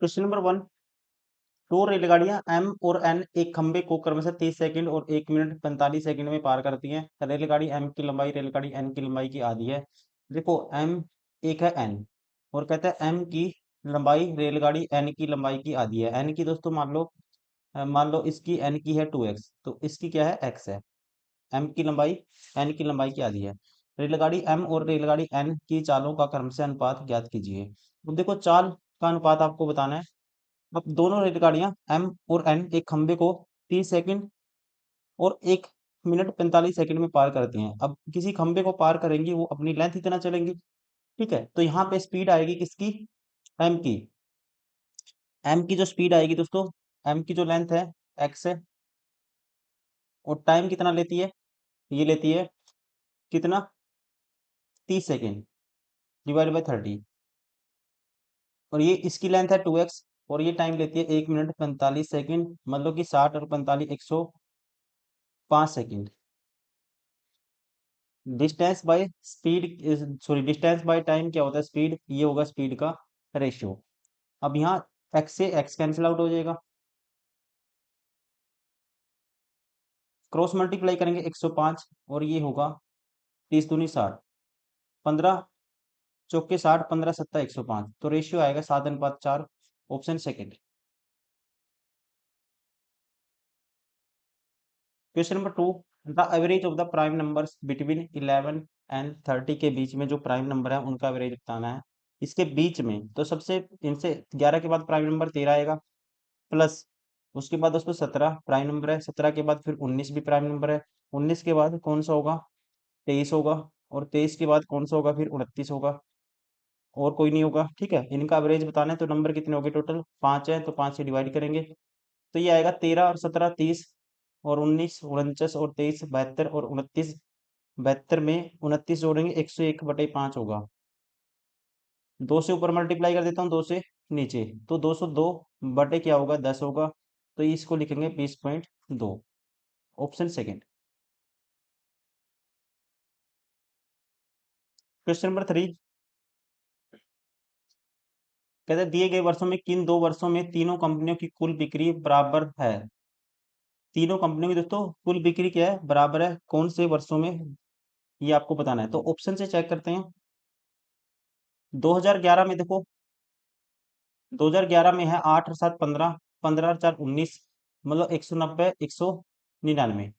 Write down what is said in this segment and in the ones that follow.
Question number 1। दो रेलगाड़ियां M और एन एक खंबे को क्रमशः 30 सेकंड और 1 मिनट 45 सेकंड में पार करती हैं। रेलगाड़ी एम की लंबाई रेलगाड़ी एन की लंबाई की आधी है। देखो एम एक है एन, और कहता है एम की लंबाई रेलगाड़ी एन की लंबाई की आधी है। एन की दोस्तों मान लो इसकी एन की है 2x, तो इसकी क्या है x है। एम की लंबाई एन की लंबाई की आधी है। रेलगाड़ी एम और रेलगाड़ी एन की चालों का क्रमशः अनुपात ज्ञात कीजिए। तो देखो चाल का अनुपात आपको बताना है। अब दोनों रेलगाड़ियां एम और एन एक खंबे को 30 सेकंड और 1 मिनट 45 सेकंड में पार करती हैं। अब किसी खंबे को पार करेंगी वो अपनी लेंथ इतना चलेंगी। ठीक है, तो यहाँ पे स्पीड आएगी किसकी, एम की। एम की जो स्पीड आएगी दोस्तों, एम की जो लेंथ है एक्स है, और टाइम कितना लेती है, ये लेती है कितना, 30 सेकेंड डिवाइड बाई 30, और ये इसकी लेंथ है 2x, और ये टाइम लेती है 1 मिनट 45 सेकेंड, मतलब कि 60 और 45 105 second. Distance by speed, sorry distance by time क्या होता है, स्पीड, ये होगा स्पीड का रेशियो। अब यहाँ x से x कैंसिल आउट हो जाएगा, क्रॉस मल्टीप्लाई करेंगे 105, और ये होगा 30 दूनी 60, 15 चौके 60, 15 सत्ता 105, तो रेशियो आएगा 7:4। Option second. Question number 2। The average of the prime numbers between 11 and 30 के बीच में जो प्राइम नंबर है उनका एवरेज बताना है। इसके बीच में तो सबसे इनसे 11 के बाद प्राइम नंबर 13 आएगा, प्लस उसके बाद दोस्तों 17 प्राइम नंबर है, 17 के बाद फिर 19 भी प्राइम नंबर है, 19 के बाद कौन सा होगा, 23 होगा, और 23 के बाद कौन सा होगा, फिर 29 होगा, और कोई नहीं होगा। ठीक है, इनका एवरेज बताना है, तो नंबर कितने हो गए टोटल, 5 है, तो 5 से डिवाइड करेंगे, तो ये आएगा 13 और 17 30, और 19 49 और 23 72, और 29 72 में 29 जोड़ेंगे 101/5 होगा। 2 से ऊपर मल्टीप्लाई कर देता हूँ, 2 से नीचे, तो 202 बटे क्या होगा, 10 होगा, तो इसको लिखेंगे 20.2। Option second. Question number 3। कहते हैं दिए गए वर्षों में किन दो वर्षों में तीनों कंपनियों की कुल बिक्री बराबर है। तीनों कंपनियों की दोस्तों कुल बिक्री क्या है, बराबर है, कौन से वर्षों में, ये आपको बताना है। तो ऑप्शन से चेक करते हैं। 2011 में देखो, 2011 में है 8 और 7 15, 15 और 4 19, मतलब 190 199,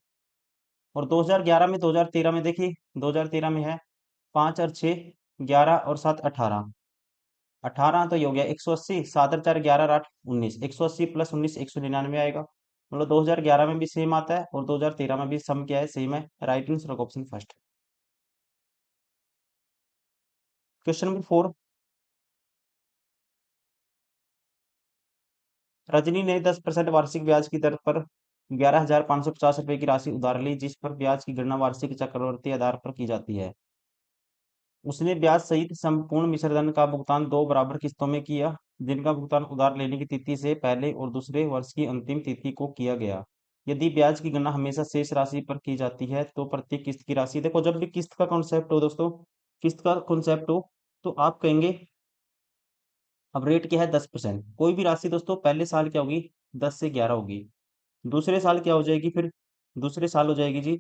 और 2011 में 2013 में देखिए, 2013 में है 5 और 6 11 और 7 18, 18 तो ये हो गया 180, 7 और 4 11 और 8 19, 180 प्लस 19 199 आएगा, मतलब 2011 में भी सेम आता है और 2013 में भी सम क्या है, सेम है। Right answer option first. Question number 4। Rajni ने 10% वार्षिक ब्याज की दर पर 11,550 रुपए की राशि उधार ली, जिस पर ब्याज की गणना वार्षिक चक्रवृद्धि आधार पर की जाती है। उसने ब्याज सहित संपूर्ण मिश्रधन का भुगतान दो बराबर किस्तों में किया, जिनका भुगतान उधार लेने की तिथि से पहले और दूसरे वर्ष की अंतिम तिथि को किया गया। यदि ब्याज की गणना हमेशा शेष राशि पर की जाती है तो प्रत्येक किस्त की राशि, देखो जब भी किस्त का कॉन्सेप्ट हो दोस्तों, किस्त का कॉन्सेप्ट हो, तो आप कहेंगे, अब रेट क्या है 10%, कोई भी राशि दोस्तों पहले साल क्या होगी, 10 से 11 होगी, दूसरे साल क्या हो जाएगी, फिर दूसरे साल हो जाएगी जी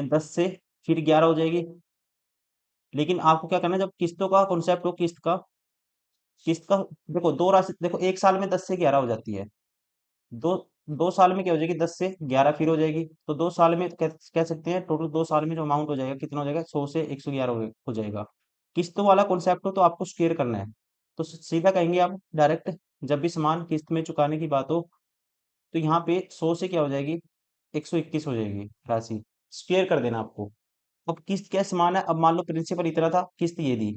10 से फिर 11 हो जाएगी। लेकिन आपको क्या करना है, जब किस्तों का कॉन्सेप्ट हो, किस्त का, देखो दो राशि, देखो एक साल में 10 से 11 हो जाती है, दो दो साल में क्या हो जाएगी, 10 से 11 फिर हो जाएगी, तो 2 साल में कह सकते हैं टोटल 2 साल में जो अमाउंट हो जाएगा कितना हो जाएगा, 100 से 111 हो जाएगा। किस्तों वाला कॉन्सेप्ट हो तो आपको स्क्वेयर करना है, तो सीधा कहेंगे आप डायरेक्ट, जब भी समान किस्त में चुकाने की बात हो, तो यहाँ पे 100 से क्या हो जाएगी, 121 हो जाएगी राशि, स्क्वेयर कर देना आपको। अब किस्त क्या समान है, अब मान लो प्रिंसिपल इतना था, किस्त ये दी,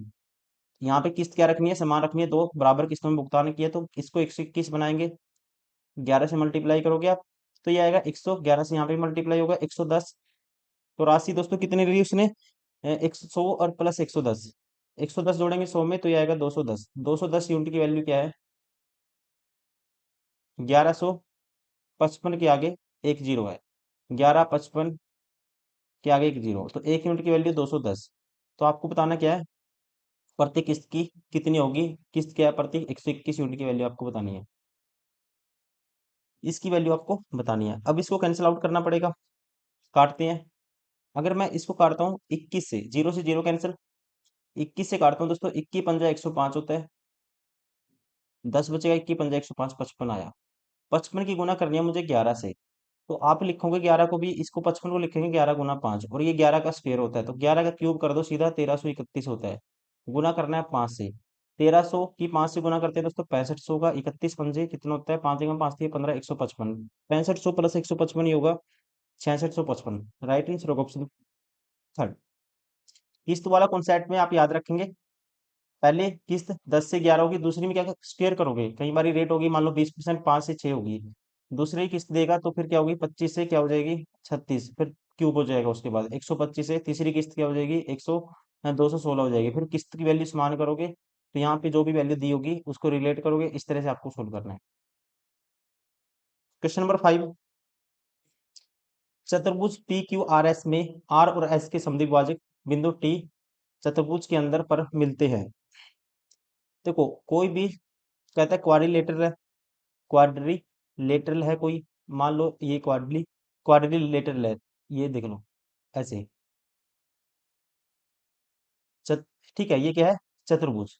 यहाँ पे किस्त क्या रखनी है, समान रखनी है, दो बराबर किस्तों में भुगतान किया, तो इसको 121 बनाएंगे, 11 से मल्टीप्लाई करोगे आप, तो ये आएगा 111 से यहाँ पे मल्टीप्लाई होगा 110, तो राशि दोस्तों कितनी ली उसने, 100 और प्लस 110, 110 जोड़ेंगे 100 में, तो ये आएगा 210, 210 यूनिट की वैल्यू क्या है, 1155 के आगे एक जीरो है, 1155 के आगे एक जीरो, तो एक यूनिट की वैल्यू 210, तो आपको बताना क्या है, प्रति किस्त की कितनी होगी? किस्त क्या है? प्रति 121 यूनिट की वैल्यू आपको बतानी है। इसकी वैल्यू आपको बतानी है। अब इसको कैंसिल आउट करना पड़ेगा। काटते हैं। अगर मैं इसको काटता हूँ 21 से, 0 से 0 कैंसिल। 21 से काटता हूँ दोस्तों, 21 पंजा 105 होता है। 10 बचेगा, 21 पंजा 105, 55 आया। 55 की गुना करनी है मुझे 11 से। तो आप लिखोगे 11 को भी, इसको 55 को लिखेंगे 11 गुना 5, और ये 11 का स्क्वायर होता है, तो 11 का क्यूब कर दो सीधा, 1331 होता है। गुना करना है 5 से। 1300 की 5 से गुना करते हैं दोस्तों 6500 का। 31 पंजे कितना होता है? 5 जगह 5 15, 155। 6500 प्लस 155 ही होगा 6655। राइट आंसर होगा ऑप्शन थर्ड। किस्त वाला कॉन्सेप्ट में आप याद रखेंगे, पहले किस्त 10 से 11 होगी, दूसरी में क्या स्क्वायर करोगे, कई बार रेट होगी मान लो 20%, 5 से 6 होगी। दूसरी किस्त देगा तो फिर क्या होगी, 25 से क्या हो जाएगी, 36, फिर क्यूब हो जाएगा। उसके बाद 125 से तीसरी किस्त क्या हो जाएगी, 216 हो जाएगी। फिर किस्त की वैल्यू समान करोगे, तो यहाँ पे जो भी वैल्यू दी होगी उसको रिलेट करोगे। इस तरह से आपको सोल्व करना है। क्वेश्चन नंबर 5, चतुर्भुज पी क्यू आर एस में आर और एस के समद्विभाजक बिंदु टी चतुर्भुज के अंदर पर मिलते हैं। देखो कोई भी कहता है क्वाड्रिलेटरल है, क्वाड्रिलेटरल है कोई, मान लो ये क्वाड्रिलेटरल है, ये देख लो ऐसे। चत, ठीक है, ये क्या है? चतुर्भुज,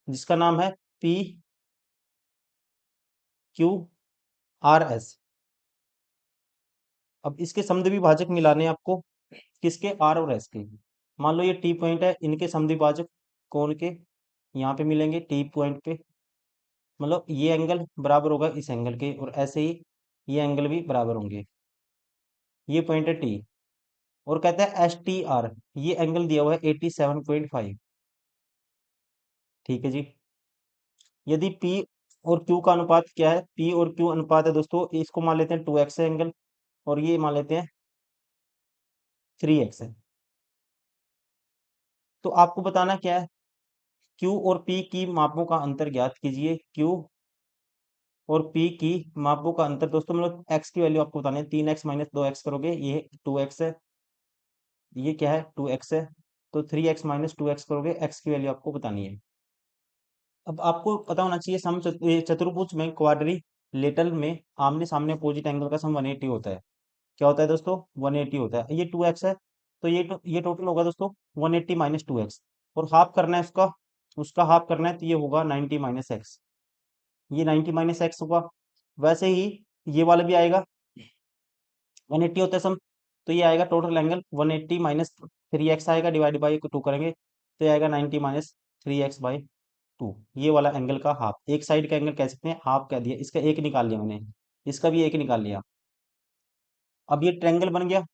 जिसका नाम है पी क्यू आर एस। अब इसके समद्विभाजक मिलाने हैं आपको, किसके? आर और एस के। मान लो ये टी पॉइंट है, इनके समद्विभाजक कोण के यहाँ पे मिलेंगे टी पॉइंट पे। मतलब ये एंगल बराबर होगा इस एंगल के, और ऐसे ही ये एंगल भी बराबर होंगे। ये पॉइंट है टी, और कहता है एस टी आर, ये एंगल दिया हुआ है 87.5। ठीक है जी। यदि पी और क्यू का अनुपात क्या है, पी और क्यू अनुपात है दोस्तों, इसको मान लेते हैं 2x है एंगल, और ये मान लेते हैं 3x है। तो आपको बताना क्या है, क्यू और पी की मापों का अंतर ज्ञात कीजिए। क्यू और पी की मापों का अंतर दोस्तों, मतलब एक्स की वैल्यू आपको बतानी है। 3x माइनस 2x करोगे, ये 2x है, ये क्या है, 2x है। तो 3x माइनस 2x करोगे, x की वैल्यू आपको बतानी है। अब आपको पता होना चाहिए ये चतुर्भुज में क्वाड्रिलेटरल में आमने सामने अपोजिट एंगल का सम 180 होता है। क्या होता है दोस्तों? 180 होता है। ये 2x है, तो ये टोटल होगा दोस्तों 180 माइनस 2x, और हाफ करना है उसका, हाफ करना है, तो ये होगा 90 माइनस एक्स। ये 90 माइनस एक्स होगा। वैसे ही ये वाला भी आएगा, 180 होता है सम, तो ये आएगा टोटल एंगल 180 माइनस 3x आएगा, डिवाइड बाई 2 करेंगे, तो ये आएगा 90 माइनस 3x बाई 2। ये वाला एंगल का हाफ, एक साइड का एंगल कह सकते हैं, हाफ कह दिया, इसका एक निकाल लिया मैंने, इसका भी एक निकाल लिया। अब ये ट्रायंगल बन गया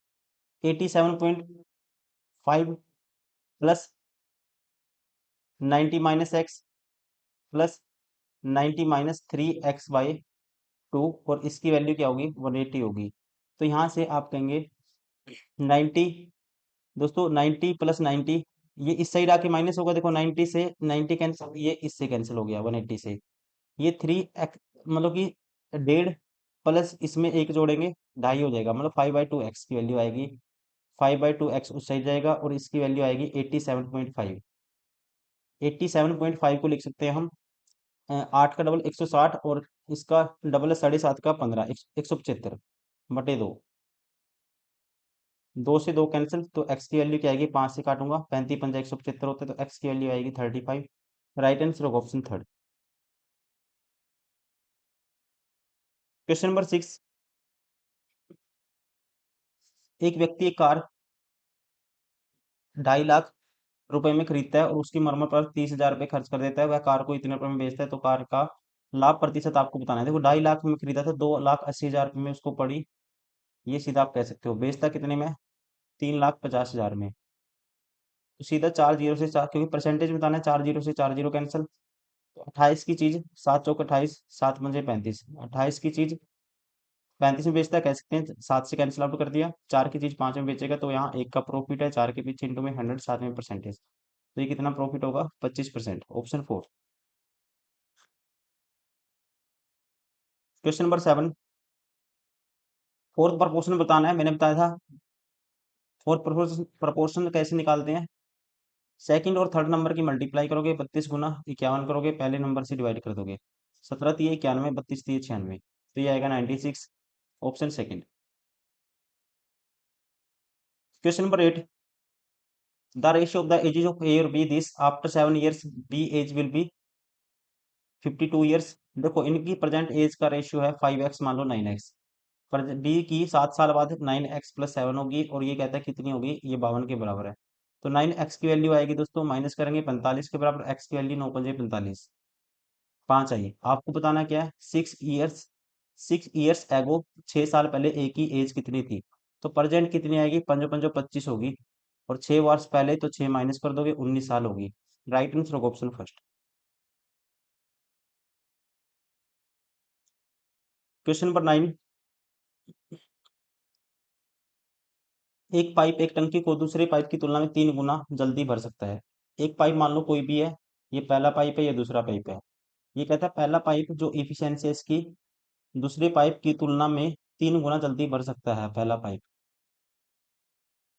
87.5 plus 90 minus x plus 90 minus 3x by 2, और इसकी वैल्यू क्या होगी, 180 होगी। तो यहाँ से आप कहेंगे 90, दोस्तों 90 प्लस 90, ये इस साइड आके माइनस होगा। देखो 90 से 90 कैंसिल, ये इससे कैंसिल हो गया 180 से। ये 3x, मतलब कि 1.5 प्लस इसमें एक जोड़ेंगे, 2.5 हो जाएगा, मतलब 5/2x की वैल्यू आएगी। 5/2x उस साइड जाएगा, और इसकी वैल्यू आएगी 87.5। 87.5 को लिख सकते हैं हम 8 का डबल 160, और इसका डबल है 7.5 का 15, 175 बटे 2। 2 से 2 कैंसिल, तो x की वैल्यू क्या आएगी, 5 से काटूंगा, 35 पंजा 175 होते हैं, तो x की वैल्यू आएगी 35। राइट आंसर होगा ऑप्शन थर्ड। क्वेश्चन नंबर 6, एक व्यक्ति एक कार 2.5 लाख रुपए में खरीदता है, और उसकी मरम्मत पर 30,000 रुपये खर्च कर देता है। वह कार को इतने रुपए में बेचता है, तो कार का लाभ प्रतिशत आपको बताना है। देखो 2.5 लाख में खरीदा था, 2,80,000 रुपये में उसको पड़ी, ये सीधा आप कह सकते हो। बेचता कितने में? 3,50,000 में। तो सीधा 4 जीरो से 4, क्योंकि परसेंटेज बताना है, 4 जीरो से 4 जीरो कैंसिल, तो 28 की चीज, 7 चौक 28, 7 पंजे 35, 28 की चीज 35 में बेचता है, कह सकते हैं। 7 से कैंसिल आउट कर दिया, 4 की चीज 5 में बेचेगा, तो यहाँ 1 का प्रॉफिट है, 4 के पीछे इंटू में 100, साथ में परसेंटेज, तो ये कितना प्रॉफिट होगा, 25%। Option 4। Question number 7, fourth proportion बताना है। मैंने बताया था फोर्थ प्रपोर्शन कैसे निकालते हैं। सेकंड और थर्ड नंबर की मल्टीप्लाई करोगे, 32 गुना 51 करोगे, पहले नंबर से डिवाइड कर दोगे। 17 तिये 91, 32 तिये 96, तो ये आएगा 96, option second. Question number 8, the ratio of the ages of A और B this after 7 years B age will be 52 years. देखो इनकी प्रेजेंट एज का रेशियो है 5x, मान लो 9x, पर बी की 7 साल बाद 9x प्लस 7 होगी, और ये कहता है कितनी होगी, ये 52 के बराबर है। तो 9x की वैल्यू आएगी दोस्तों, माइनस करेंगे 45 के बराबर, x की वैल्यू 9 पंजे 45, 5 आई। आपको बताना क्या है, 6 ईयर्स एगो, 6 साल पहले ए की एज कितनी थी, तो प्रेजेंट कितनी आएगी, पंजो पंजो 25 होगी, और 6 वर्ष पहले तो 6 माइनस कर दोगे, 19 साल होगी। राइट आंसर होगा ऑप्शन फर्स्ट। क्वेश्चन नंबर 9, एक पाइप एक टंकी को दूसरे पाइप की तुलना में 3 गुना जल्दी भर सकता है। एक पाइप मान लो कोई भी है, ये पहला पाइप है, ये दूसरा पाइप है। ये कहता है पहला पाइप जो इफिशियंसी है इसकी दूसरे पाइप की तुलना में 3 गुना जल्दी भर सकता है, पहला पाइप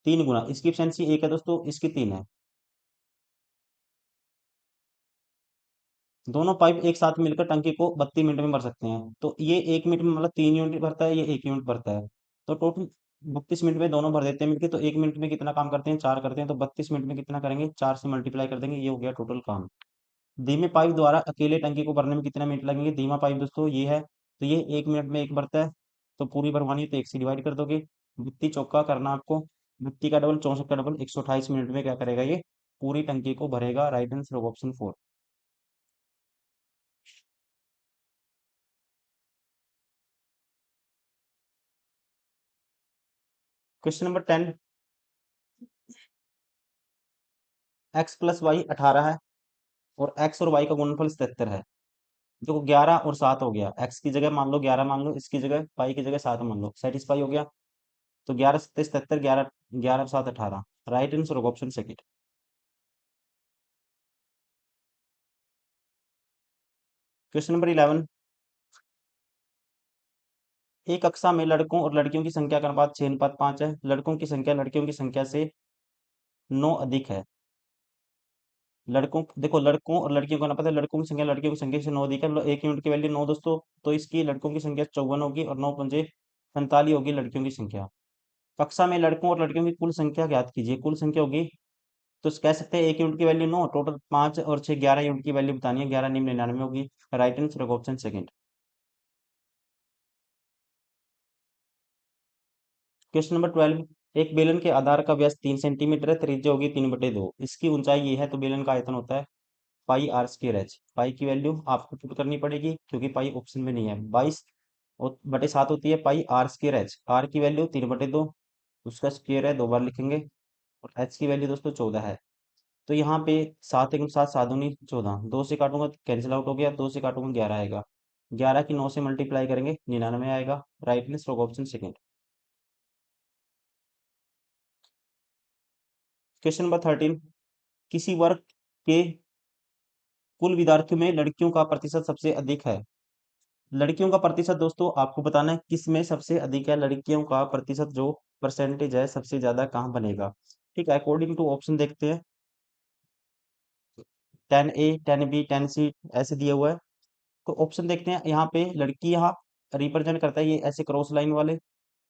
3 गुना, इसकी इफिशियंसी 1 है दोस्तों, इसकी 3 है। दोनों पाइप एक साथ मिलकर टंकी को 32 मिनट में भर सकते हैं, तो ये 1 मिनट में मतलब 3 यूनिट भरता है, ये 1 यूनिट भरता है, तो टोटल 32 मिनट में दोनों भर देते हैं मिलकर। तो 1 मिनट में कितना काम करते हैं, 4 करते हैं, तो 32 मिनट में कितना करेंगे, 4 से मल्टीप्लाई कर देंगे, ये हो गया टोटल काम। धीमे पाइप द्वारा अकेले टंकी को भरने में कितना मिनट लगेंगे, धीमा पाइप दोस्तों ये है, तो ये 1 मिनट में एक भरता है, तो पूरी भरवानी है तो 1 से डिवाइड कर दोगे। 32 चौका करना आपको, 32 का डबल 64 का डबल 128 मिनट में क्या करेगा, ये पूरी टंकी को भरेगा। Right answer option 4। Question number 10, X plus Y 18 है, और एक्स और वाई का गुणनफल 77 है। देखो 11 और 7 हो गया, एक्स की जगह मान लो 11 मान लो, इसकी जगह वाई की जगह 7 मान लो, सेटिस्फाई हो गया। तो 11 7 77, 11 11 7 18, राइट आंसर होगा ऑप्शन सेकंड। क्वेश्चन नंबर 11, एक कक्षा में लड़कों और लड़कियों की संख्या का अनुपात 6:5 है। लड़कों की संख्या लड़कियों की संख्या से 9 अधिक है। लड़कों देखो लड़कों और लड़कियों का अनुपात है, लड़कों की संख्या लड़कियों की संख्या से 9 अधिक है, मतलब 1 यूनिट की वैल्यू 9 दोस्तों, तो इसकी लड़कों की संख्या 54 होगी, और 9 पंजे 45 होगी लड़कियों की संख्या। कक्षा में लड़कों और लड़कियों की कुल संख्या ज्ञात कीजिए, कुल संख्या होगी, तो कह सकते हैं 1 यूनिट की वैल्यू 9, टोटल 5 और 6 11 यूनिट की वैल्यू बतानी है, 11 निम्न 99 होगी। राइट आंसर होगा ऑप्शन सेकंड। क्वेश्चन नंबर 12, एक बेलन के आधार का व्यास 3 सेंटीमीटर है, त्रिज्या होगी 3/2, इसकी ऊंचाई ये है, तो बेलन का आयतन होता है पाई आर स्क्र एच। पाई की वैल्यू आपको पुट करनी पड़ेगी, क्योंकि पाई ऑप्शन में नहीं है। 22/7 होती है पाई आर स्क्र एच। आर की वैल्यू 3/2, उसका स्क्र है, 2 बार लिखेंगे, और एच की वैल्यू दोस्तों 14 है। तो यहाँ पे 7 × 7 7 दूनी 14, 2 से काटूंगा तो कैंसिल आउट हो गया, 2 से काटूंगा 11 आएगा, 11 की 9 से मल्टीप्लाई करेंगे 99 आएगा। राइट आंसर होगा ऑप्शन सेकंड। क्वेश्चन नंबर 13, किसी वर्ग के कुल विद्यार्थियों में लड़कियों का प्रतिशत सबसे अधिक है। लड़कियों का प्रतिशत दोस्तों आपको बताना है किस में सबसे अधिक है, लड़कियों का प्रतिशत जो परसेंटेज है सबसे ज्यादा कहाँ बनेगा। ठीक है, अकॉर्डिंग टू ऑप्शन देखते हैं, 10A 10B 10C ऐसे दिया हुआ है। तो ऑप्शन देखते हैं, यहाँ पे लड़की यहाँ रिप्रेजेंट करता है, ये ऐसे क्रॉस लाइन वाले,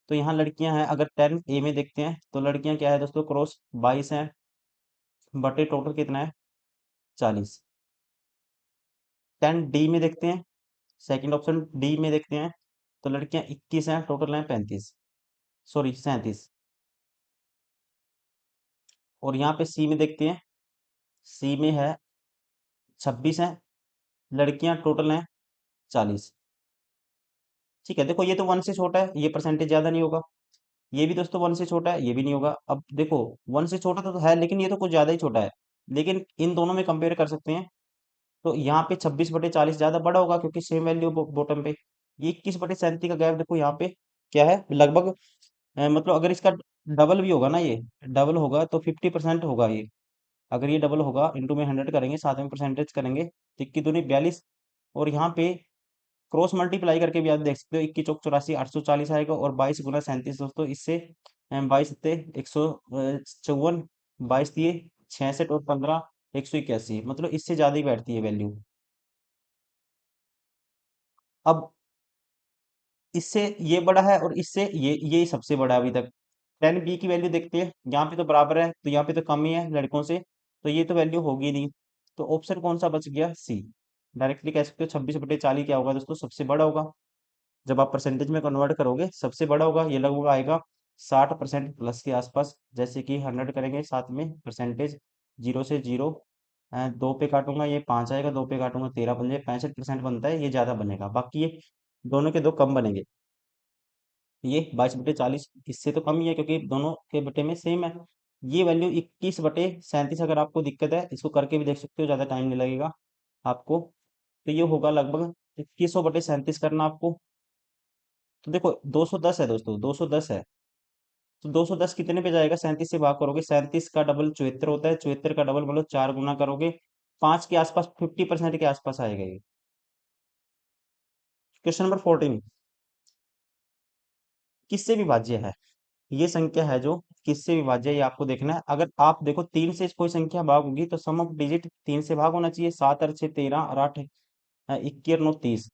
तो यहाँ लड़कियां हैं। अगर 10A में देखते हैं तो लड़कियां क्या है दोस्तों, क्रॉस 22 हैं, बटे टोटल कितना है 40। 10D में देखते हैं, सेकंड ऑप्शन डी में देखते हैं, तो लड़कियां 21 हैं, टोटल हैं 35, सॉरी 37। और यहाँ पे सी में देखते हैं, सी में है 26 हैं, लड़कियां टोटल हैं 40। ठीक है, देखो ये तो 1 से छोटा है, ये परसेंटेज ज्यादा नहीं होगा। ये भी दोस्तों 1 से छोटा है, ये भी नहीं होगा। अब देखो 1 से छोटा तो है, लेकिन ये तो कुछ ज्यादा ही छोटा है, लेकिन इन दोनों में कंपेयर कर सकते हैं। तो यहाँ पे 26/40 ज्यादा बड़ा होगा, क्योंकि सेम वैल्यू बॉटम पे। ये 21/37 का गैप देखो यहाँ पे क्या है, लगभग मतलब अगर इसका डबल भी होगा ना, ये डबल होगा तो 50% होगा ये। अगर ये डबल होगा, इंटू में 100 करेंगे, साथ में परसेंटेज करेंगे, तो 21×2 = 42। और यहाँ पे क्रॉस मल्टीप्लाई करके भी आप देख सकते हो, 21×4 = 84, 840 आएगा, और 22×37 दोस्तों, इससे 22 सत्ते 154, 22 दिए 66 और 15 181, मतलब इससे ज्यादा ही बैठती है वैल्यू। अब इससे ये बड़ा है और इससे ये सबसे बड़ा है अभी तक। 10b की वैल्यू देखते हैं, यहाँ पे तो बराबर है तो यहाँ पे तो कम ही है लड़कों से, तो ये तो वैल्यू होगी नहीं। तो ऑप्शन कौन सा बच गया, सी। डायरेक्टली कह सकते हो 26/40 क्या होगा दोस्तों, सबसे बड़ा होगा। जब आप परसेंटेज में कन्वर्ट करोगे सबसे बड़ा होगा, ये लगभग आएगा 60% प्लस के आसपास। जैसे कि 100 करेंगे साथ में परसेंटेज, जीरो से जीरो, दो पे काटूंगा ये 5 आएगा, दो पे काटूंगा 13 बन जाए, 65% बनता है, ये ज्यादा बनेगा। बाकी ये दोनों के दो कम बनेंगे। ये 22/40 इससे तो कम ही है क्योंकि दोनों के बटे में सेम है। ये वैल्यू 21/37, अगर आपको दिक्कत है इसको करके भी देख सकते हो, ज़्यादा टाइम नहीं लगेगा आपको। तो ये होगा लगभग 2100/37 करना आपको। तो देखो 210 है दोस्तों, 210 है। तो 210 कितने पे जाएगा, 37 से भाग करोगे, 37 का डबल 74 होता है, 74 का डबल मतलब 4 गुना करोगे, 5 के आसपास, 50% के आसपास आएगा ये। क्वेश्चन नंबर 14, किससे विभाज्य है। ये संख्या है जो किससे विभाज्य है, ये आपको देखना है। अगर आप देखो 3 से कोई संख्या भाग होगी तो सम ऑफ डिजिट 3 से भाग होना चाहिए। 7 और 6 13 और 8 21 और 9 30,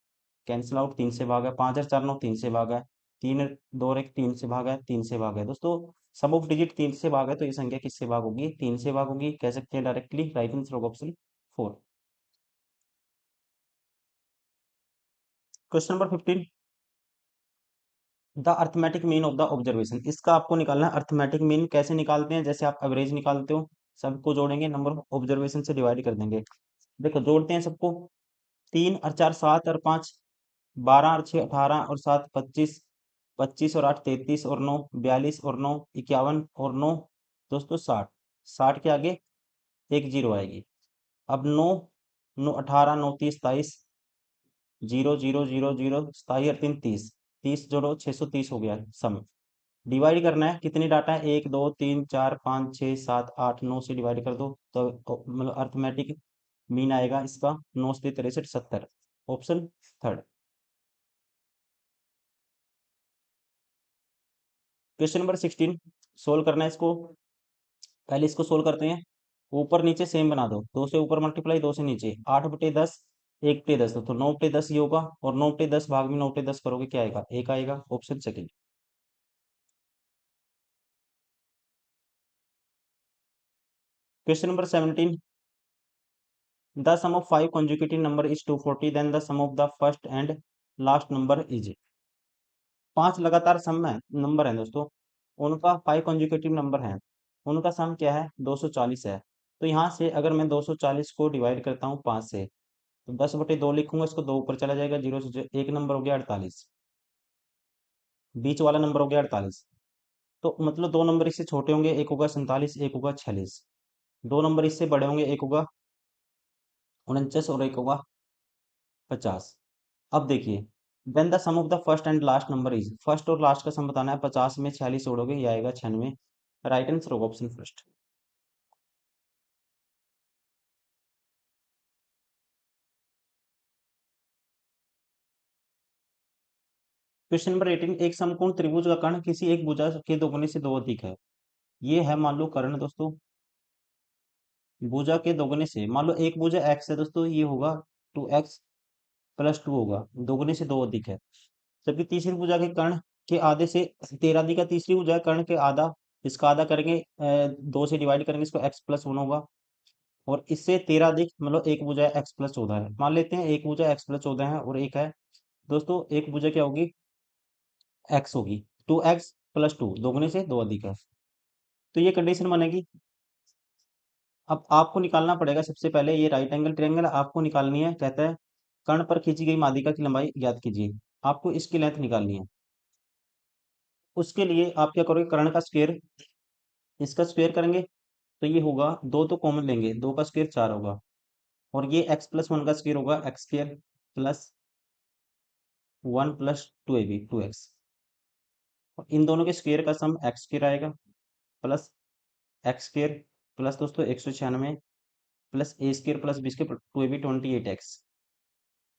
कैंसिल आउट, 3 से भाग है। 5 और 4 9, 3 से भाग है। 3 2 और 1 3 से भाग है, 3 से भाग है दोस्तों। सम ऑफ डिजिट 3 से भाग है तो ये संख्या किससे भाग होगी, 3 से भाग होगी, कह सकते हैं डायरेक्टली। राइट आंसर होगा option 4। Question number 15, the arithmetic mean of the observation. इसका आपको निकालना है अर्थमेटिक मीन। कैसे निकालते हैं, जैसे आप एवरेज निकालते हो, सबको जोड़ेंगे, नंबर ऑफ ऑब्जर्वेशन से डिवाइड कर देंगे। देखो जोड़ते हैं सबको, 3 और 4 7 और 5 12 और 6 18 और 7 25, 25 और 8 33 और 9 42 और 9 51 और 9 दोस्तों 60। 60 के आगे एक जीरो आएगी। अब 9 9 18 9 30 27, जीरो जीरो जीरो जीरो 27 और 3 30, 30 जोड़ो 630 हो गया सम। डिवाइड करना है, कितनी डाटा है, 1 2 3 4 5 6 7 8 9 से डिवाइड कर दो तो मतलब अर्थमेटिक मीन आएगा इसका 9 से 63 70, option third. Question number 16, solve करना है इसको। पहले इसको सोल्व करते हैं। ऊपर नीचे सेम बना दो, 2 से ऊपर मल्टीप्लाई 2 से नीचे, 8/10 1/10, तो 9/10 ये होगा, और 9/10 भाग में 9/10 करोगे क्या आएगा, एक आएगा, option second. Question number 17, the sum of 5 consecutive number is 240, then the sum of the first and last number is। 5 लगातार सम है नंबर है दोस्तों, उनका 5 consecutive नंबर है, उनका सम क्या है, 240 है। तो यहाँ से अगर मैं 240 को डिवाइड करता हूँ 5 से, तो 10/2 लिखूंगा, इसको 2 ऊपर चला जाएगा, जीरो से एक नंबर हो गया 48, बीच वाला नंबर हो गया 48। तो मतलब दो नंबर इससे छोटे होंगे, एक होगा 47, एक होगा 46। दो नंबर इससे बड़े होंगे, एक होगा 49 और एक होगा 50। अब देखिए, then the sum of the first and last number is, first और लास्ट का सम बताना है। 50 में 46 जोड़ोगे ये आएगा 96। राइट आंसर होगा ऑप्शन फर्स्ट। क्वेश्चन नंबर 18, एक समकोण त्रिभुज का कर्ण किसी एक भुजा के दोगुने से दो अधिक है। ये है मान लो कर्ण दोस्तों, भुजा के दोगुने से, मान लो एक भुजा एक्स है दोस्तों, ये होगा 2x+2 होगा, दोगुने से दो अधिक है। जबकि तीसरी भुजा के कर्ण के आधे से 13 अधिक है। तीसरी भुजा के कर्ण के आधा, इसका आधा करेंगे, 2 से डिवाइड करेंगे इसको, x+1 होगा। और इससे 13 अधिक मतलब एक भुजा है x+14 है, मान लेते हैं एक भुजा x+14 है और एक है दोस्तों, एक भुजा क्या होगी, x होगी, 2x+2 दोगुने से दो अधिक है। तो ये कंडीशन बनेगी। अब आपको निकालना पड़ेगा सबसे पहले, ये राइट एंगल ट्रायंगल आपको निकालनी है। कहता है कर्ण पर खींची गई माध्यिका की लंबाई ज्ञात कीजिए, आपको इसकी लेंथ निकालनी है। उसके लिए आप क्या करोगे, कर्ण का स्क्वायर, इसका स्क्वायर करेंगे तो ये होगा, दो तो कॉमन लेंगे, दो का स्क्वायर 4 होगा, और ये x+1 का स्क्वायर होगा, x²+1+2ab 2x, और इन दोनों के स्क्वायर का सम x² आएगा, प्लस x² प्लस दोस्तों 196 plus a² plus b² 2ab 28x।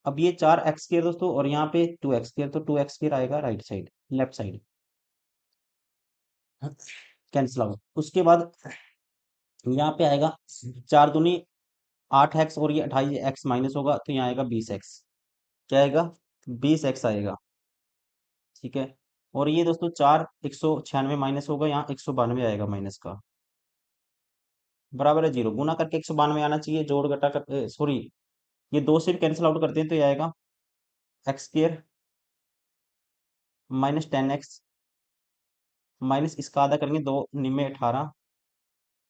अब ये 4x² दोस्तों, और यहाँ पे 2x², तो 2x² आएगा right side, left side, cancel out. उसके बाद यहाँ पे आएगा 4 दूनी 8x और ये 28x माइनस होगा तो यहाँ आएगा 20x। क्या आएगा? 20x आएगा। ठीक है। और ये दोस्तों 196 माइनस होगा, यहाँ 192 आएगा माइनस का, बराबर है 0। गुना करके 192 आना चाहिए, जोड़ घटा कर सॉरी, ये दो से भी कैंसिल आउट करते हैं तो ये आएगा x square minus 10x minus इसका आधा करेंगे, 2 निमे 18,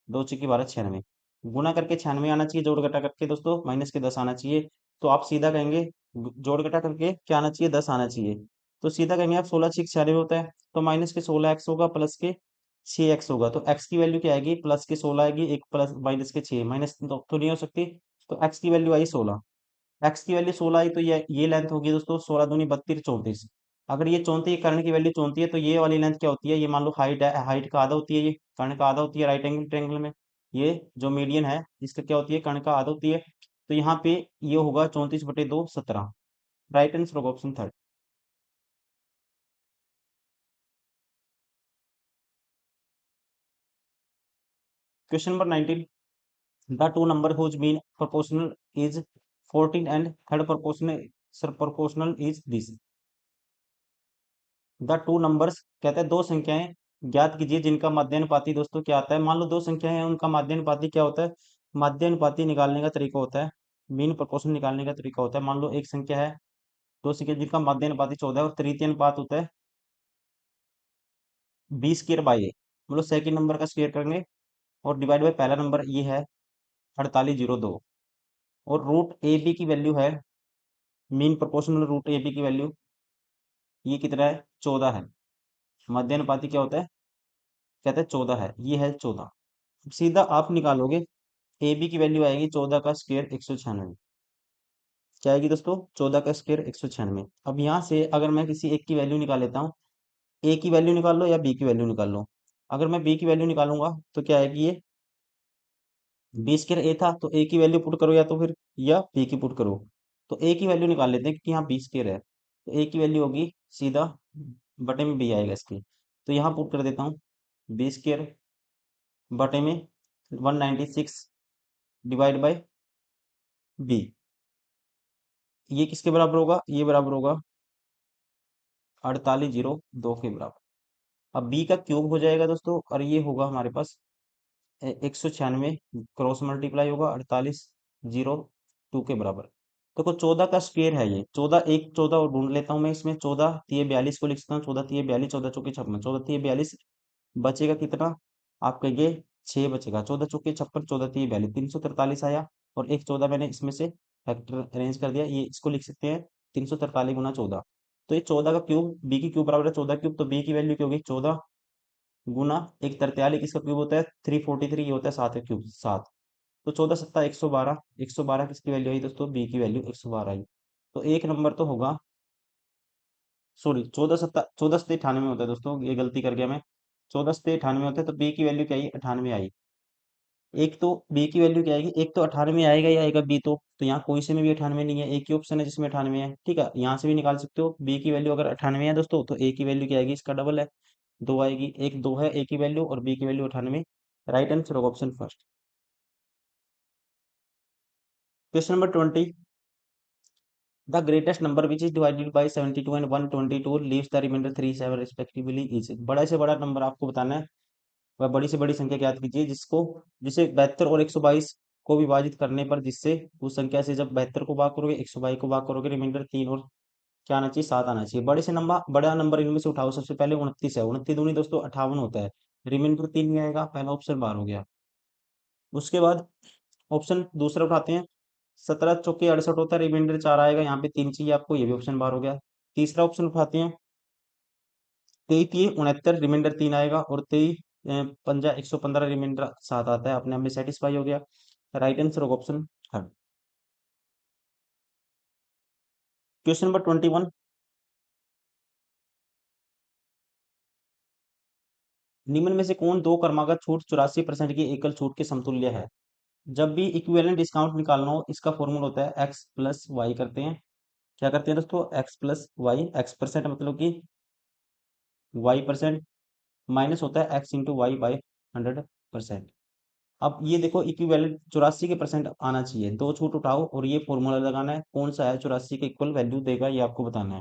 2 चौकी 12, 96। गुना करके 96 आना चाहिए, जोड़ घटा करके दोस्तों माइनस के 10 आना चाहिए। तो आप सीधा कहेंगे जोड़ घटा करके क्या आना चाहिए? 10 आना चाहिए। तो सीधा कहेंगे आप 16 6 96 होता है, तो माइनस के 16x होगा प्लस के 6x होगा, तो x की वैल्यू क्या आएगी? प्लस के 16 आएगी, एक प्लस माइनस के 6, माइनस तो नहीं हो सकती। तो x की वैल्यू आई 16। एक्स की वैल्यू 16 आई तो ये लेंथ होगी दोस्तों 16 दूनी 32 34। अगर ये 34 कर्ण की वैल्यू 34 है तो ये वाली लेंथ क्या होती है? ये मान लो हाइट है, हाइट का आधा होती है, ये कर्ण का आधा होती है राइट एंगल ट्रायंगल में। ये जो मीडियन है इसका क्या होती है? कर्ण का आधा होती है। तो यहाँ पे ये होगा 34/2 17। राइट आंसर होगा option third. Question number 19, the two number whose mean proportional is 14 and third proportional is this. The two numbers कहते हैं दो संख्याएं ज्ञात कीजिए जिनका माध्यानुपाती दोस्तों क्या आता है। मान लो दो संख्याएं हैं, उनका माध्यानुपाती क्या होता है? माध्यानुपाती निकालने का तरीका होता है, मीन प्रोपोर्शन निकालने का तरीका होता है। मान लो एक संख्या है, दो संख्या जिनका माध्यानुपाती 14 है और तृतीय अनुपात होता है B² बाई ए। मतलब सेकंड नंबर का स्क्वायर करेंगे और डिवाइड बाय पहला नंबर ये है 4802। और रूट ए बी की वैल्यू है, mean proportional root A B की वैल्यू ये कितना है? 14 है। माध्यानुपाती क्या होता है? कहते हैं 14 है, ये है 14। सीधा आप निकालोगे, ए बी की वैल्यू आएगी 14 का स्क्वायर 196। क्या आएगी दोस्तों? 14 का स्क्वायर 196। अब यहाँ से अगर मैं किसी एक की वैल्यू निकाल लेता हूँ, ए की वैल्यू निकाल लो या बी की वैल्यू निकाल लो। अगर मैं बी की वैल्यू निकालूंगा तो क्या आएगी? ये बी स्क्वायर ए था तो ए की वैल्यू पुट करो, या तो फिर या बी की पुट करो। तो ए की वैल्यू निकाल लेते हैं क्योंकि यहाँ बी स्क्वायर है, तो ए की वैल्यू होगी सीधा बटे में बी आएगा इसकी। तो यहाँ पुट कर देता हूँ, बी स्क्वायर बटे में 196 डिवाइड बाय बी। ये किसके बराबर होगा? ये बराबर होगा 4802 के बराबर। अब बी का क्यूब हो जाएगा दोस्तों, और ये होगा हमारे पास 196 क्रॉस मल्टीप्लाई होगा 4802 के बराबर। देखो 14 का स्क्वायर है ये, 14 एक 14 और ढूंढ लेता हूँ मैं इसमें, 14 तिये 42 को लिख सकता हूँ, 14 तिये 42, 14 चौके 56, 14 तिये 42, बचेगा कितना? आपका ये 6 बचेगा, 14 चौके 56, 14 तिये 42, 343 आया। और एक 14 मैंने इसमें से फैक्टर अरेंज कर दिया, ये इसको लिख सकते हैं 343 गुना 14। तो ये 14 का क्यूब बी की क्यूब बराबर है 14 क्यूब, तो बी की वैल्यू क्या होगी? 14 गुना एक 43 किसका क्यूब होता है? 343, ये होता है 7 का क्यूब 7। तो 14 सत्ता 112, 112 किसकी वैल्यू आई दोस्तों? बी की वैल्यू 112 आई। तो एक नंबर तो होगा, सॉरी 14 सत्ता 98 होता है दोस्तों, ये गलती कर गया मैं। 14 सत्ते 98 होता है, तो बी की वैल्यू क्या आई? 98 आई। एक तो बी की वैल्यू क्या आएगी? एक तो 98 आएगा ही आएगा बी, तो यहाँ कोई से में भी 98 नहीं है, एक ही ऑप्शन है जिसमें 98 है। ठीक है, यहाँ से भी निकाल सकते हो, बी की वैल्यू अगर 98 है दोस्तों तो ए की वैल्यू क्या आएगी? इसका डबल है, 2 आएगी। एक 2 है ए की वैल्यू और बी की वैल्यू 98। राइट आंसर होगा option first. Question number 20, the greatest number which is divided by 72 and 122 leaves the remainder 3 7 respectively is. बड़ा से बड़ा नंबर आपको बताना है, वह बड़ी से बड़ी संख्या ज्ञात कीजिए जिसे 72 और 122 को विभाजित करने पर, जिससे उस संख्या से जब 72 को भाग करोगे 122 को भाग करोगे, रिमाइंडर 3 और क्या आना चाहिए? 7 आना चाहिए। बड़ा नंबर इनमें से उठाओ। सबसे पहले 29 है, 29 दूनी दोस्तों 58 होता है, रिमाइंडर 3 नहीं आएगा, पहला ऑप्शन बाहर हो गया। उसके बाद ऑप्शन दूसरा उठाते हैं, 17 चौके 68 होता है, रिमाइंडर 4 आएगा, यहाँ पे 3 चाहिए आपको, ये भी ऑप्शन बाहर हो गया। तीसरा ऑप्शन उठाते हैं, 23 तिये 69, रिमाइंडर 3 आएगा, और 23 पंजा 115, रिमाइंडर 7 आता है, अपने आप में सेटिस्फाई हो गया। राइट आंसर होगा ऑप्शन थर्ड। क्वेश्चन नंबर 21, निम्न में से कौन दो क्रमागत छूट 84% की एकल छूट के समतुल्य है? जब भी इक्विवेलेंट डिस्काउंट निकालना हो, इसका फॉर्मूला होता है एक्स प्लस वाई करते हैं। क्या करते हैं दोस्तों? X plus Y, X percent मतलब कि वाई परसेंट, माइनस होता है एक्स इंटू वाई बाई 100%। अब ये देखो इक्विवेलेंट 84 के परसेंट आना चाहिए, दो छूट उठाओ और ये फॉर्मूला लगाना है, कौन सा है 84 के इक्वल वैल्यू देगा ये आपको बताना है।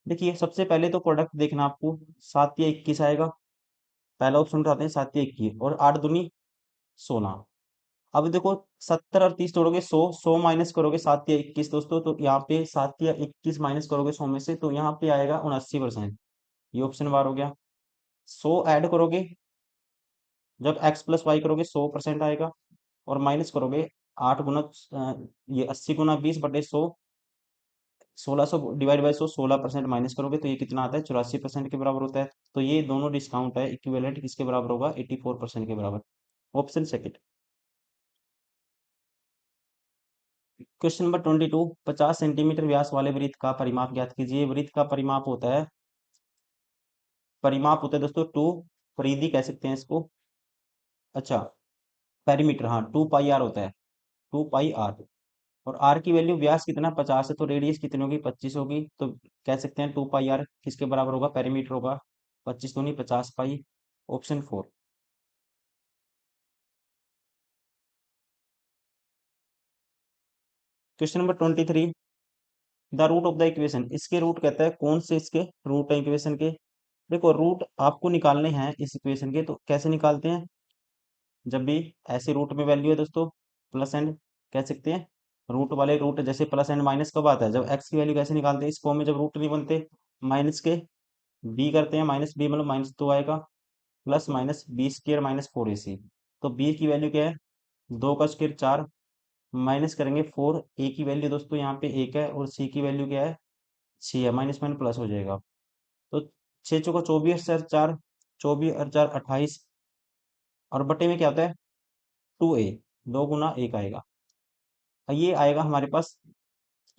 देखिए सबसे पहले तो प्रोडक्ट देखना आपको, 7 या 21 आएगा। पहला ऑप्शन उठाते हैं, 7 या 21 और 8 दूनी 16। अब देखो 70 और 30 तोड़ोगे 100, 100 माइनस करोगे 7 या 21 दोस्तों, तो यहाँ पे 7 या 21 माइनस करोगे 100 में से, तो यहाँ पे आएगा 79%। ये ऑप्शन बार हो गया। 100 ऐड करोगे, जब एक्स प्लस वाई करोगे 100% आएगा, और माइनस करोगे 80 गुना 20/100, 1600 डिवाइड बाई 100, 16% माइनस करोगे तो ये कितना आता है, 84% के बराबर होता है। तो ये दोनों डिस्काउंट है, इक्विवेलेंट किसके बराबर होगा, 84% के बराबर। Option second. Question number 22, 50 centimetre व्यास वाले वृत्त का परिमाप ज्ञात कीजिए। वृत्त का परिमाप होता है दोस्तों टू, परिधि कह सकते हैं इसको। अच्छा, पेरीमीटर, हाँ 2 पाई आर होता है, 2 पाई आर। और आर की वैल्यू, व्यास कितना 50 है तो रेडियस कितनी होगी, 25 होगी, तो कह सकते हैं 2 पाई आर किसके बराबर होगा, पेरीमीटर होगा। 25 दूनी 50 पाई। Option 4। Question number 23, the root of the equation, इसके रूट कहता है, कौन से इसके रूट है इक्वेशन के। देखो रूट आपको निकालने हैं इस इक्वेशन के, तो कैसे निकालते हैं, जब भी ऐसे रूट में वैल्यू है दोस्तों, प्लस एंड कह सकते हैं, रूट वाले रूट जैसे प्लस एंड माइनस कब आता है, जब एक्स की वैल्यू कैसे निकालते हैं, इस फॉर्म में जब रूट नहीं बनते, माइनस के बी करते हैं, -b मतलब -2 आएगा, प्लस माइनस b² - 4ac। तो b की वैल्यू क्या है, 2 का स्क्वायर 4, माइनस करेंगे 4, a की वैल्यू दोस्तों यहाँ पे 1 है और c की वैल्यू क्या है, 6 है, माइनस माइनस प्लस हो जाएगा। तो 6 चौका 24 और 4, 24 और 4 28, और बटे में क्या होता है 2a, 2 गुना 1 आएगा। और ये आएगा हमारे पास,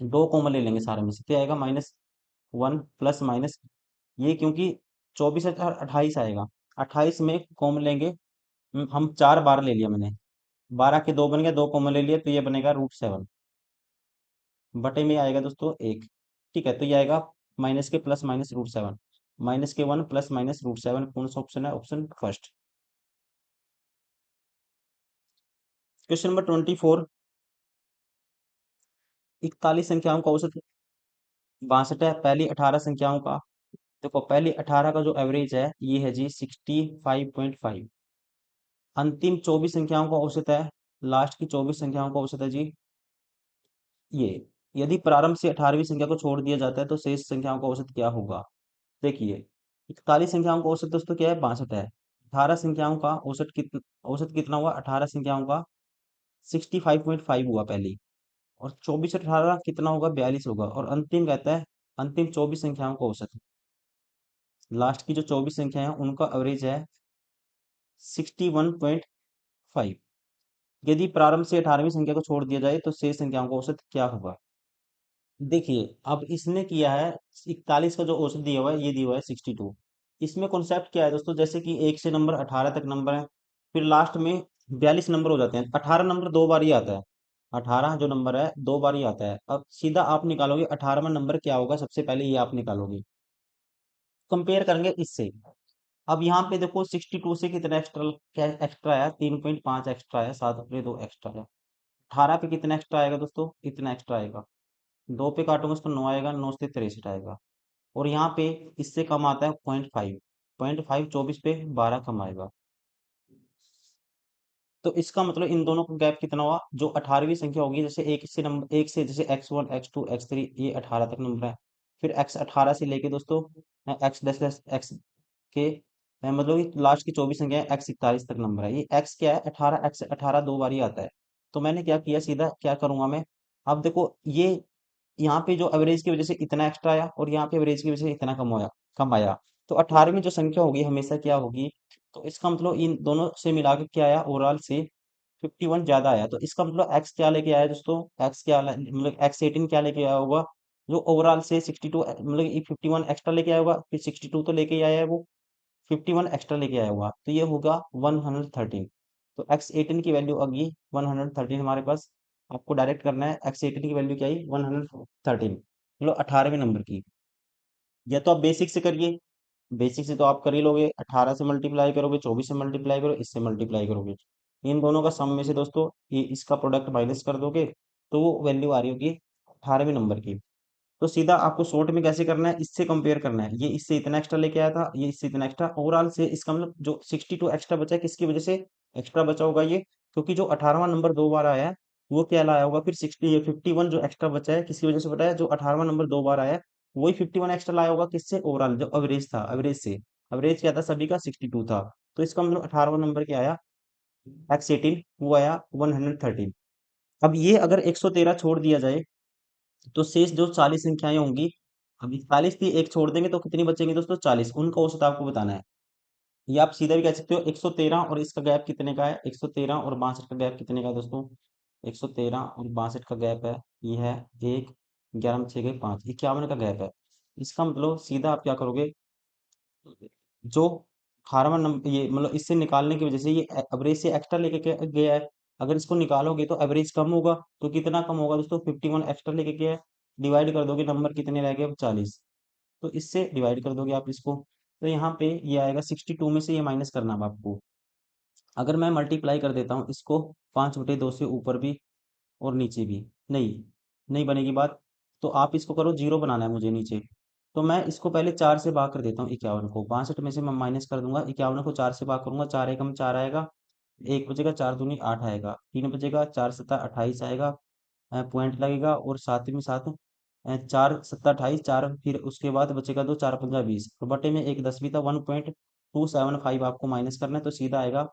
दो कॉमन ले लेंगे सारे में से, क्या आएगा -1 प्लस माइनस, ये क्योंकि 24 और 28 आएगा, 28 में कॉमन लेंगे, हम 4 बार ले लिया मैंने, 12 के 2 बन गया, दो कॉमन ले लिया तो ये बनेगा √7, बटे में आएगा दोस्तों 1। ठीक है, तो ये आएगा माइनस के प्लस माइनस √7, -1 प्लस माइनस √7, कौन सा ऑप्शन है, ऑप्शन फर्स्ट। क्वेश्चन नंबर 24, 41 संख्याओं का औसत 62 है, पहली 18 संख्याओं का, देखो पहली 18 का जो एवरेज है ये है जी 65.5। अंतिम 24 संख्याओं का औसत है, लास्ट की 24 संख्याओं का औसत है जी ये। यदि प्रारंभ से 18वीं संख्या को छोड़ दिया जाता है तो शेष संख्याओं का औसत क्या होगा। देखिए 41 संख्याओं का औसत दोस्तों क्या है, 62 है। 18 संख्याओं का औसत कितना हुआ, 18 संख्याओं का 65.5 हुआ पहली, और 24 18 कितना होगा, 42 होगा, और अंतिम कहता है अंतिम 24 संख्याओं का औसत, लास्ट की जो 24 संख्या है उनका एवरेज है 61.5। यदि प्रारंभ से 18वीं संख्या को छोड़ दिया जाए तो शेष संख्याओं का औसत क्या होगा। देखिए अब इसने किया है, 41 का जो औसत दिया हुआ है ये दिया हुआ है 62। इसमें कॉन्सेप्ट क्या है दोस्तों, जैसे कि 1 से नंबर 18 तक नंबर है, फिर लास्ट में 42 नंबर हो जाते हैं, 18 नंबर दो बार ही आता है, 18 जो नंबर है दो बार ही आता है। अब सीधा आप निकालोगे 18वां नंबर क्या होगा, सबसे पहले ये आप निकालोगे, कंपेयर करेंगे इससे। अब यहाँ पे देखो 62 से कितना एक्स्ट्रा, क्या एक्स्ट्रा आया, 3.5 एक्स्ट्रा आया, 7 अपने 2 एक्स्ट्रा आया। 18 पे कितना एक्स्ट्रा आएगा दोस्तों, इतना एक्स्ट्रा आएगा, 2 पे काटूंगा उसको 9 आएगा, 9 से 63 आएगा। और यहाँ पे इससे कम आता है 0.5, 0.5 24 पे 12 कम आएगा। तो इसका मतलब इन दोनों का गैप कितना हुआ, जो 18वीं संख्या होगी, जैसे एक से जैसे x1 x2 x3 ये 18 तक नंबर है, फिर x 18 से लेके दोस्तों x डैश डैश x के मतलब कि लास्ट की 24 संख्या है x 41 तक नंबर है। ये x क्या है, 18, x 18 दो बार ही आता है। तो मैंने क्या किया, सीधा क्या करूंगा मैं, अब देखो ये यहाँ पे जो एवरेज की वजह से इतना एक्स्ट्रा आया और यहाँ पे एवरेज की वजह से इतना कम आया, तो 18वीं जो संख्या होगी हमेशा क्या होगी, तो इसका मतलब इन दोनों से मिला के क्या आया, ओवरऑल से 51 ज्यादा आया। तो इसका मतलब एक्स क्या लेके आया दोस्तों, एक्स क्या मतलब x18 क्या लेके आया होगा, जो ओवरऑल से 62 मतलब ये 51 एक्स्ट्रा लेके आया होगा, फिर 62 तो लेके ही आया है वो, 51 एक्स्ट्रा लेके आया होगा, तो ये होगा 113। तो x18 की वैल्यू आ गई 113 हमारे पास। आपको डायरेक्ट करना है, x18 की वैल्यू क्या आई 113, मतलब 18वें नंबर की। या तो आप बेसिक से करिए, बेसिक से तो आप कर ही लोगे, 18 से मल्टीप्लाई करोगे, 24 से मल्टीप्लाई करो, इससे मल्टीप्लाई करोगे, इन दोनों का सम में से दोस्तों ये इसका प्रोडक्ट माइनस कर दोगे तो वो वैल्यू आ रही होगी 18वें नंबर की। तो सीधा आपको शॉर्ट में कैसे करना है, इससे कंपेयर करना है, ये इससे इतना एक्स्ट्रा लेके आया था, ये इससे इतना एक्स्ट्रा, ओवरऑल से इसका मतलब जो 62 एक्स्ट्रा बचा है किसकी वजह से एक्स्ट्रा बचा होगा ये, क्योंकि जो 18वां नंबर 2 बार आया है वो क्या लाया होगा फिर 51 जो एक्स्ट्रा बचा है किसकी वजह से बचा है, जो 18वां नंबर 2 बार आया है वही 51 एक्स्ट्रा लाया होगा किससे, ओवरऑल जो एवरेज था, एवरेज से, एवरेज क्या था सभी का 62 था। तो इसका मतलब 18वां नंबर क्या आया, X18 वो आया 113। अब ये अगर 113 छोड़ दिया जाए तो शेष जो 40 संख्याएं होंगी, अब 40 थी एक छोड़ देंगे तो कितनी बचेंगी दोस्तों, 40, उनका औसत आपको बताना है। ये आप सीधा भी कह सकते हो 113 और इसका गैप कितने का है, 113 और 62 का गैप कितने का है दोस्तों, 113 और 62 का गैप है, ये है 1, 11 में 6 गए 5, 51 का गैप है। इसका मतलब सीधा आप क्या करोगे, जो 18वां नंबर ये मतलब इससे निकालने की वजह से ये एवरेज से एक्स्ट्रा लेके गया है, अगर इसको निकालोगे तो एवरेज कम होगा, तो कितना कम होगा दोस्तों, 51 एक्स्ट्रा लेके गया है, डिवाइड कर दोगे नंबर कितने रह गए अब 40, तो इससे डिवाइड कर दोगे आप इसको, तो यहाँ पे ये आएगा 62 में से ये माइनस करना अब आपको। अगर मैं मल्टीप्लाई कर देता हूँ इसको 5/2 से ऊपर भी और नीचे भी, नहीं नहीं बनेगी बात, तो आप इसको करो जीरो बनाना है मुझे नीचे, तो मैं इसको पहले 4 से भाग कर देता हूँ 51 को, 62 में से मैं माइनस कर दूंगा, 51 को 4 से भाग करूंगा, 4 एकम 4 आएगा, एक बचेगा, 4 दूनी 8 आएगा, 3 बचेगा, 4 सत्ता 28 आएगा, पॉइंट लगेगा, और साथ में साथ 4 सत्ता 28, 4 फिर उसके बाद बचेगा 2, 4 पंजा 20, तो बटे में एक 10 भी था, 1.275 आपको माइनस करना है, तो सीधा आएगा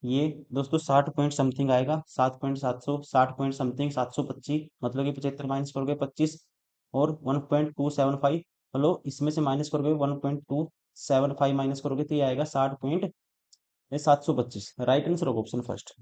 ये दोस्तों 60 पॉइंट समथिंग आएगा, 7.700, 60 पॉइंट समथिंग 725, मतलब कि 75 माइनस करोगे 25 और 1.275, चलो इसमें से माइनस करोगे 1.275 माइनस करोगे तो ये आएगा 60.725, राइट आंसर होगा ऑप्शन फर्स्ट।